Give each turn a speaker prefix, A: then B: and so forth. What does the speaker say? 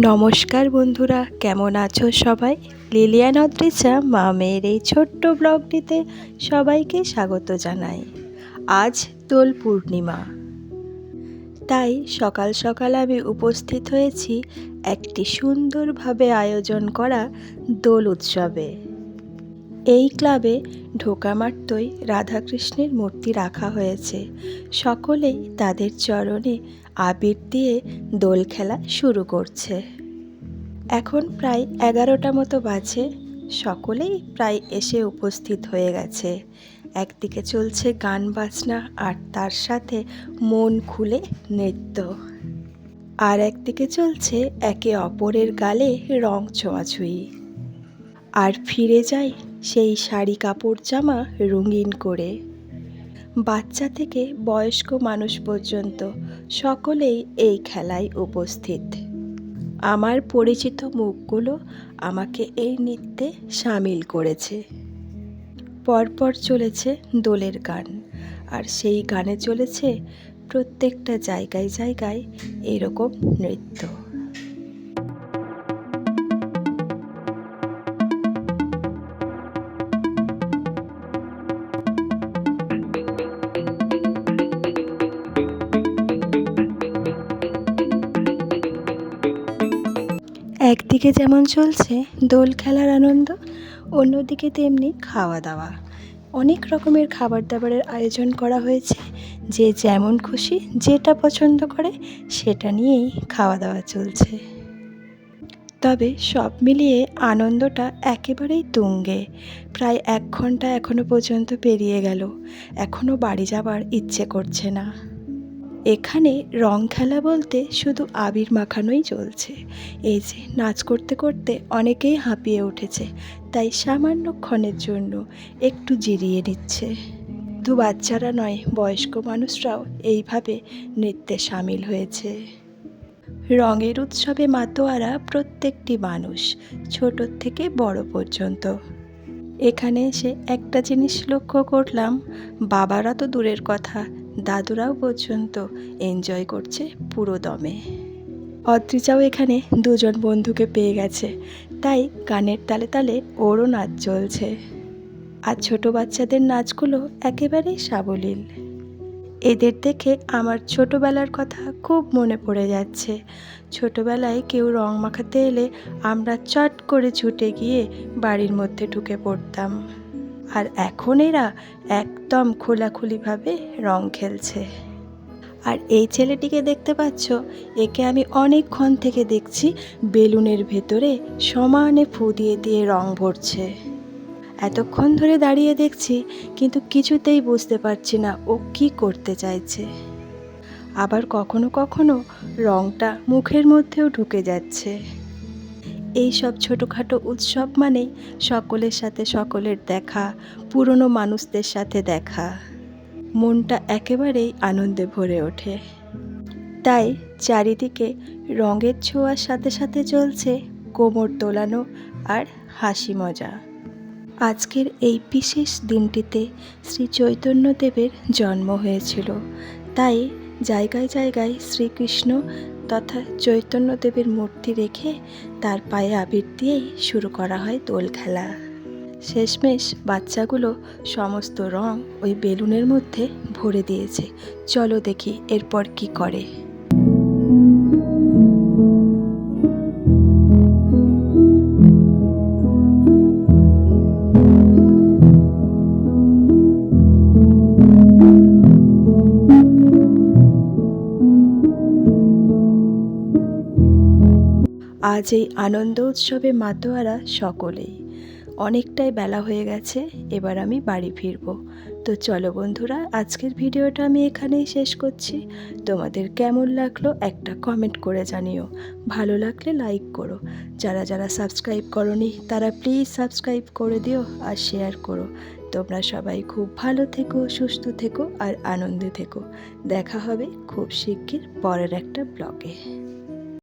A: নমস্কার বন্ধুরা, কেমন আছো সবাই? লিলিয়ান অদ্রিজা মামের এই ছোট্ট ব্লগটিতে সবাইকে স্বাগত জানাই। আজ দোল পূর্ণিমা, তাই সকাল সকাল আমি উপস্থিত হয়েছি একটি সুন্দরভাবে আয়োজন করা দোল উৎসবে। এই ক্লাবে ঢোকা মাত্রই রাধাকৃষ্ণের মূর্তি রাখা হয়েছে। সকলেই তাদের চরণে আবির দিয়ে দোল খেলা শুরু করছে। এখন প্রায় 11টা মতো বাজে। সকলেই প্রায় এসে উপস্থিত হয়ে গেছে। একদিকে চলছে গান বাজনা আর তার সাথে মন খুলে নৃত্য, আর একদিকে চলছে একে অপরের গালে রং ছোঁয়াছুঁয়ি। আর ফিরে যায় সেই শাড়ি কাপড় জামা রঙিন করে। বাচ্চা থেকে বয়স্ক মানুষ পর্যন্ত সকলেই এই খেলায় উপস্থিত। আমার পরিচিত মুখগুলো আমাকে এই নৃত্যে সামিল করেছে। পরপর চলেছে দোলের গান, আর সেই গানে চলেছে প্রত্যেকটা জায়গায় জায়গায় এরকম নৃত্য। একদিকে যেমন চলছে দোল খেলার আনন্দ, অন্যদিকে তেমনি খাওয়া দাওয়া। অনেক রকমের খাবার দাবারের আয়োজন করা হয়েছে। যে যেমন খুশি যেটা পছন্দ করে সেটা নিয়েই খাওয়া দাওয়া চলছে। তবে সব মিলিয়ে আনন্দটা একেবারেই তুঙ্গে। প্রায় 1 ঘন্টা এখনো পর্যন্ত পেরিয়ে গেল, এখনও বাড়ি যাবার ইচ্ছে করছে না। এখানে রং খেলা বলতে শুধু আবির মাখানোই চলছে। এই যে নাচ করতে করতে অনেকেই হাঁপিয়ে উঠেছে, তাই সামান্যক্ষণের জন্য একটু জিরিয়ে নিচ্ছে। শুধু বাচ্চারা নয়, বয়স্ক মানুষরাও এইভাবে নৃত্যে সামিল হয়েছে। রঙের উৎসবে মাতোয়ারা প্রত্যেকটি মানুষ, ছোট থেকে বড় পর্যন্ত। এখানে এসে একটা জিনিস লক্ষ্য করলাম, বাবারা তো দূরের কথা, দাদুরাও পর্যন্ত এনজয় করছে পুরো দমে। অদ্রিজাও এখানে 2জন বন্ধুকে পেয়ে গেছে, তাই গানের তালে তালে ওরও নাচ চলছে। আর ছোট বাচ্চাদের নাচগুলো একেবারেই সাবলীল। এদের দেখে আমার ছোটোবেলার কথা খুব মনে পড়ে যাচ্ছে। ছোটোবেলায় কেউ রং মাখাতে এলে আমরা চট করে ছুটে গিয়ে বাড়ির মধ্যে ঢুকে পড়তাম, আর এখন এরা একদম খোলাখুলিভাবে রং খেলছে। আর এই ছেলেটিকে দেখতে পাচ্ছ, একে আমি অনেকক্ষণ থেকে দেখছি বেলুনের ভেতরে সমানে ফু দিয়ে দিয়ে রং ভরছে। এতক্ষণ ধরে দাঁড়িয়ে দেখছি, কিন্তু কিছুতেই বুঝতে পারছি না ও কী করতে চাইছে। আবার কখনো কখনো রংটা মুখের মধ্যেও ঢুকে যাচ্ছে। এই সব ছোটোখাটো উৎসব মানেই সকলের সাথে সকলের দেখা, পুরনো মানুষদের সাথে দেখা। মনটা একেবারেই আনন্দে ভরে ওঠে। তাই চারিদিকে রঙের ছোঁয়ার সাথে সাথে চলছে কোমর দোলানো আর হাসি মজা। আজকের এই বিশেষ দিনটিতে শ্রী চৈতন্যদেবের জন্ম হয়েছিল, তাই জায়গায় জায়গায় শ্রীকৃষ্ণ তথা চৈতন্যদেবের মূর্তি রেখে তার পায়ে আবির দিয়েই শুরু করা হয় দোল খেলা। শেষমেশ বাচ্চাগুলো সমস্ত রং ওই বেলুনের মধ্যে ভরে দিয়েছে। চলো দেখি এরপর কি করে। আজ এই আনন্দ উৎসবে মাতোয়ারা সকলেই। অনেকটাই বেলা হয়ে গেছে, এবার আমি বাড়ি ফিরবো। তো চলো বন্ধুরা, আজকের ভিডিওটা আমি এখানেই শেষ করছি। তোমাদের কেমন লাগলো একটা কমেন্ট করে জানিও। ভালো লাগলে লাইক করো। যারা যারা সাবস্ক্রাইব করোনি তারা প্লিজ সাবস্ক্রাইব করে দিও আর শেয়ার করো। তোমরা সবাই খুব ভালো থেকো, সুস্থ থেকো আর আনন্দে থেকো। দেখা হবে খুব শিগগির পরের একটা ব্লগে।